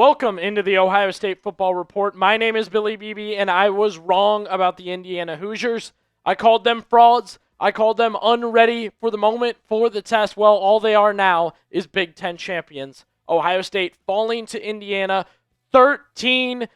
Welcome into the Ohio State Football Report. My name is Billy Beebe, and I was wrong about the Indiana Hoosiers. I called them frauds. I called them unready for the moment, for the test. Well, all they are now is Big Ten champions. Ohio State falling to Indiana 13-10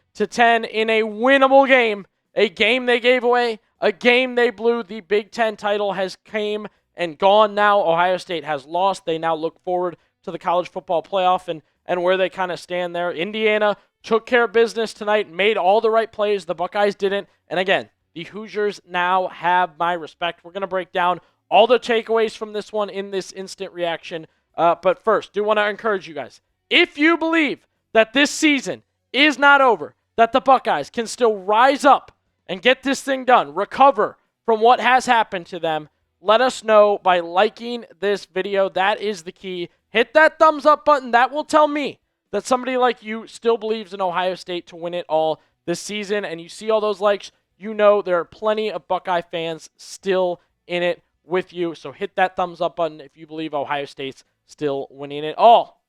in a winnable game. A game they gave away, a game they blew. The Big Ten title has came and gone now. Ohio State has lost. They now look forward to the college football playoff and where they kind of stand there. Indiana took care of business tonight, made all the right plays. The Buckeyes didn't. And again, the Hoosiers now have my respect. We're going to break down all the takeaways from this one in this instant reaction. But first, do want to encourage you guys. If you believe that this season is not over, that the Buckeyes can still rise up and get this thing done, recover from what has happened to them, let us know by liking this video. That is the key. Hit that thumbs up button. That will tell me that somebody like you still believes in Ohio State to win it all this season. And you see all those likes, you know there are plenty of Buckeye fans still in it with you. So hit that thumbs up button if you believe Ohio State's still winning it all.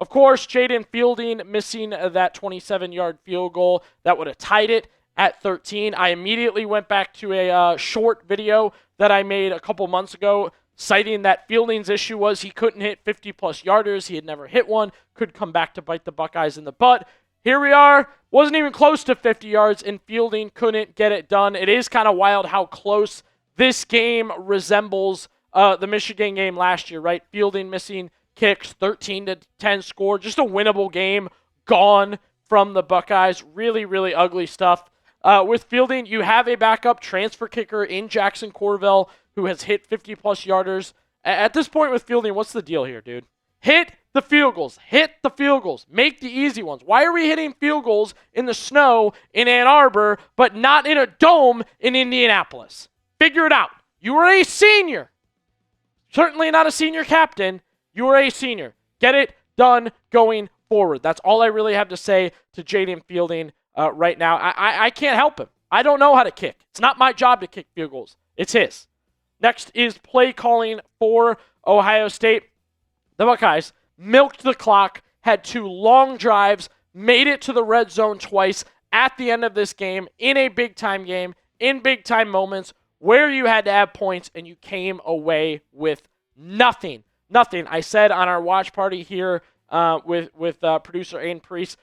Of course, Jayden Fielding missing that 27-yard field goal that would have tied it at 13. I immediately went back to a short video that I made a couple months ago, citing that Fielding's issue was he couldn't hit 50-plus yarders. He had never hit one. Could come back to bite the Buckeyes in the butt. Here we are. Wasn't even close to 50 yards, and Fielding couldn't get it done. It is kind of wild how close this game resembles the Michigan game last year, right? Fielding missing kicks, 13-10 score. Just a winnable game gone from the Buckeyes. Really, really ugly stuff. With Fielding, you have a backup transfer kicker in Jackson Corvell who has hit 50-plus yarders. At this point with Fielding, what's the deal here, dude? Hit the field goals. Hit the field goals. Make the easy ones. Why are we hitting field goals in the snow in Ann Arbor but not in a dome in Indianapolis? Figure it out. You are a senior. Certainly not a senior captain. You are a senior. Get it done going forward. That's all I really have to say to Jayden Fielding right now. I can't help him. I don't know how to kick. It's not my job to kick field goals. It's his. Next is play calling for Ohio State. The Buckeyes milked the clock, had two long drives, made it to the red zone twice at the end of this game, in a big-time game, in big-time moments where you had to have points, and you came away with nothing. Nothing. I said on our watch party here with producer Aiden Priest,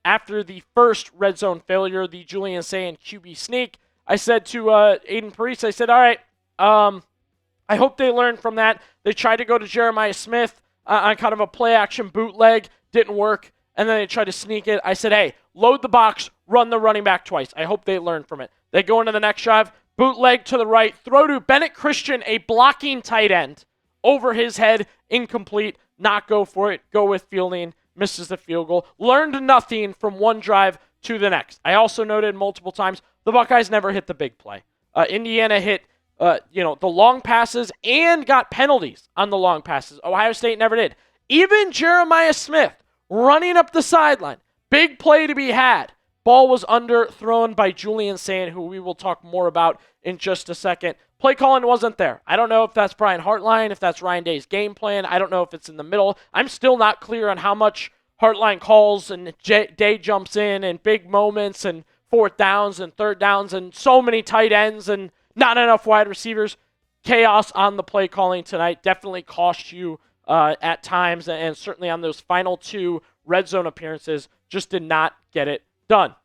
after the first red zone failure, the Julian Sayin QB sneak, I said to Aiden Priest, I said, all right, I hope they learn from that. They tried to go to Jeremiah Smith on kind of a play-action bootleg. Didn't work. And then they tried to sneak it. I said, hey, load the box, run the running back twice. I hope they learn from it. They go into the next drive, bootleg to the right, throw to Bennett Christian, a blocking tight end, over his head, incomplete, not go for it, go with Fielding, misses the field goal. Learned nothing from one drive to the next. I also noted multiple times the Buckeyes never hit the big play. Indiana hit the long passes and got penalties on the long passes. Ohio State never did. Even Jeremiah Smith running up the sideline. Big play to be had. Ball was underthrown by Julian Sayin, who we will talk more about in just a second. Play calling wasn't there. I don't know if that's Brian Hartline, if that's Ryan Day's game plan. I don't know if it's in the middle. I'm still not clear on how much Hartline calls and Day jumps in and big moments and fourth downs and third downs and so many tight ends and not enough wide receivers. Chaos on the play calling tonight definitely cost you at times, and certainly on those final two red zone appearances, just did not get it done.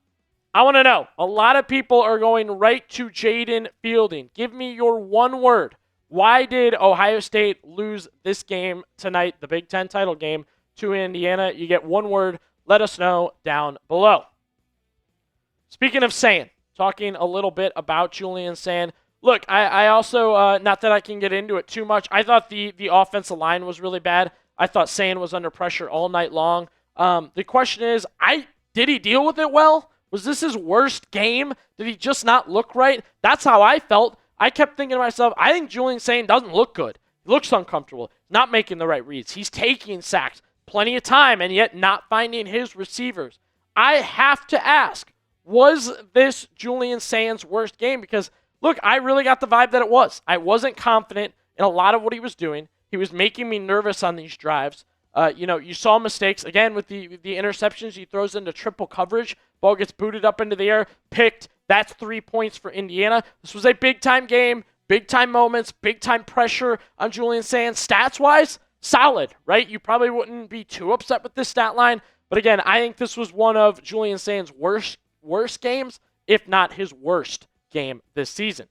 I want to know, a lot of people are going right to Jayden Fielding. Give me your one word. Why did Ohio State lose this game tonight, the Big Ten title game, to Indiana? You get one word. Let us know down below. Speaking of Sayin, talking a little bit about Julian Sayin. Look, I also, not that I can get into it too much, I thought the offensive line was really bad. I thought Sayin was under pressure all night long. The question is, did he deal with it well? Was this his worst game? Did he just not look right? That's how I felt. I kept thinking to myself, I think Julian Sayin doesn't look good. He looks uncomfortable. Not making the right reads. He's taking sacks plenty of time and yet not finding his receivers. I have to ask, was this Julian Sayin's worst game? Because, look, I really got the vibe that it was. I wasn't confident in a lot of what he was doing. He was making me nervous on these drives. You saw mistakes again with the interceptions. He throws into triple coverage. Ball gets booted up into the air, picked. That's 3 points for Indiana. This was a big-time game, big-time moments, big-time pressure on Julian Sayin. Stats-wise, solid, right? You probably wouldn't be too upset with this stat line. But again, I think this was one of Julian Sayin's worst games, if not his worst game this season.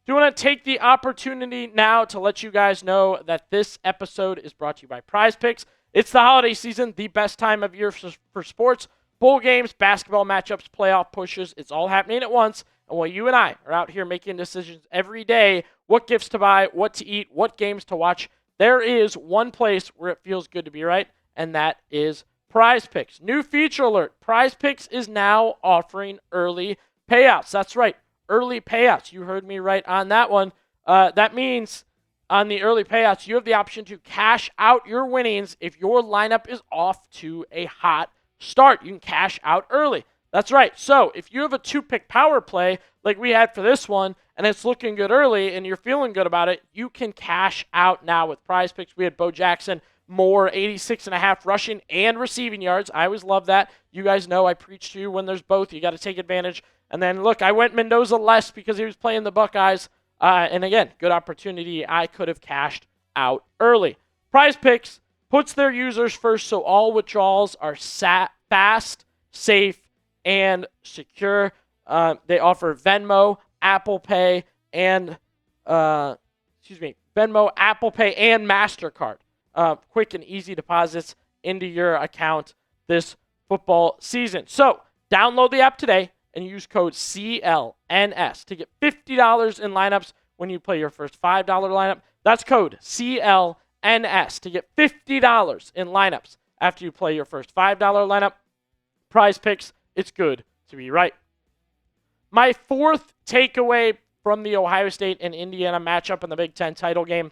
Do want to take the opportunity now to let you guys know that this episode is brought to you by Prize Picks. It's the holiday season, the best time of year for sports. Bowl games, basketball matchups, playoff pushes, it's all happening at once. And while you and I are out here making decisions every day, what gifts to buy, what to eat, what games to watch, there is one place where it feels good to be right, and that is Prize Picks. New feature alert. Prize Picks is now offering early payouts. That's right. Early payouts. You heard me right on that one. That means on the early payouts, you have the option to cash out your winnings if your lineup is off to a hot start. You can cash out early. That's right. So if you have a 2-pick power play like we had for this one, and it's looking good early and you're feeling good about it, you can cash out now with Prize Picks. We had Bo Jackson, more 86.5 rushing and receiving yards. I always love that. You guys know I preach to you when there's both. You got to take advantage. And then, look, I went Mendoza less because he was playing the Buckeyes. And again, good opportunity. I could have cashed out early. Prize Picks puts their users first, so all withdrawals are fast, safe, and secure. They offer Venmo, Apple Pay, and Venmo, Apple Pay, and MasterCard. Quick and easy deposits into your account this football season. So download the app today and use code CLNS to get $50 in lineups when you play your first $5 lineup. That's code CLNS to get $50 in lineups after you play your first $5 lineup. Prize Picks, it's good to be right. My fourth takeaway from the Ohio State and Indiana matchup in the Big Ten title game,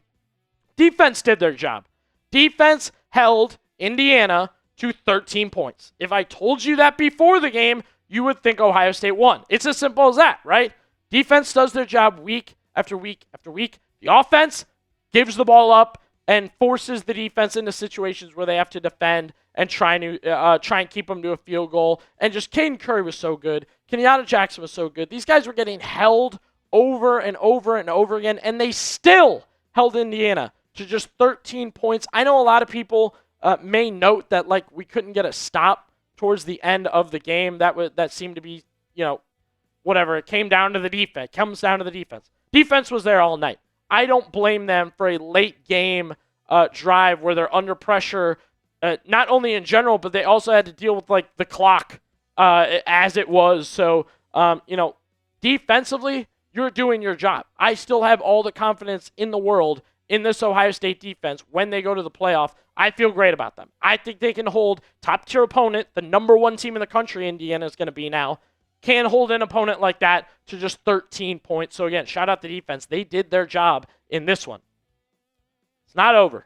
defense did their job. Defense held Indiana to 13 points. If I told you that before the game, you would think Ohio State won. It's as simple as that, right? Defense does their job week after week after week. The offense gives the ball up and forces the defense into situations where they have to defend and try and keep them to a field goal. And just Caden Curry was so good. Kenyatta Jackson was so good. These guys were getting held over and over and over again, and they still held Indiana to just 13 points. I know a lot of people may note that we couldn't get a stop towards the end of the game. That seemed to be, whatever. It came down to the defense. It comes down to the defense. Defense was there all night. I don't blame them for a late game drive where they're under pressure, not only in general, but they also had to deal with the clock as it was. So, defensively, you're doing your job. I still have all the confidence in the world in this Ohio State defense when they go to the playoff. I feel great about them. I think they can hold top-tier opponent, the number one team in the country, Indiana is going to be now, can hold an opponent like that to just 13 points. So again, shout out the defense. They did their job in this one. It's not over.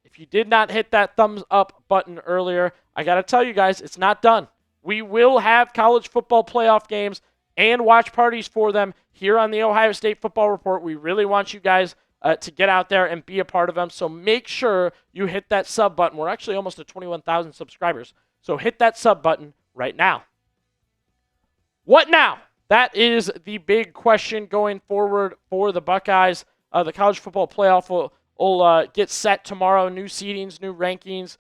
If you did not hit that thumbs up button earlier, I got to tell you guys, it's not done. We will have college football playoff games and watch parties for them here on the Ohio State Football Report. We really want you guys to get out there and be a part of them. So make sure you hit that sub button. We're actually almost at 21,000 subscribers. So hit that sub button right now. What now? That is the big question going forward for the Buckeyes. The college football playoff will get set tomorrow. New seedings, new rankings.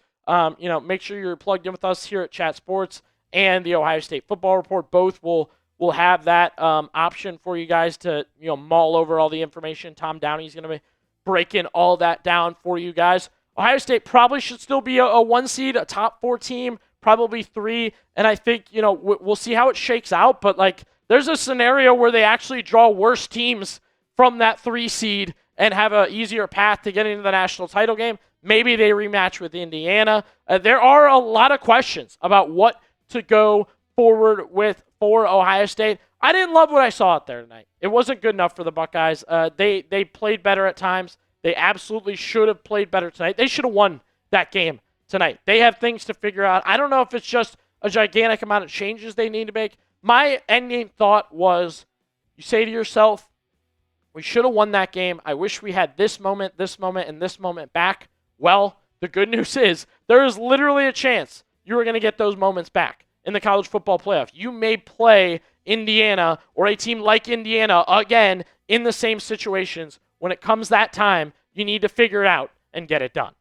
Make sure you're plugged in with us here at Chat Sports and the Ohio State Football Report. Both will have that option for you guys to mull over all the information. Tom Downey's going to be breaking all that down for you guys. Ohio State probably should still be a 1 seed, a top 4 team, probably 3. And I think we'll see how it shakes out. But there's a scenario where they actually draw worse teams from that 3 seed and have an easier path to getting into the national title game. Maybe they rematch with Indiana. There are a lot of questions about what to go forward with for Ohio State. I didn't love what I saw out there tonight. It wasn't good enough for the Buckeyes. They played better at times. They absolutely should have played better tonight. They should have won that game tonight. They have things to figure out. I don't know if it's just a gigantic amount of changes they need to make. My endgame thought was, you say to yourself, we should have won that game. I wish we had this moment, and this moment back. Well, The good news is there is literally a chance you are going to get those moments back in the college football playoff. You may play Indiana or a team like Indiana again in the same situations. When it comes that time, you need to figure it out and get it done.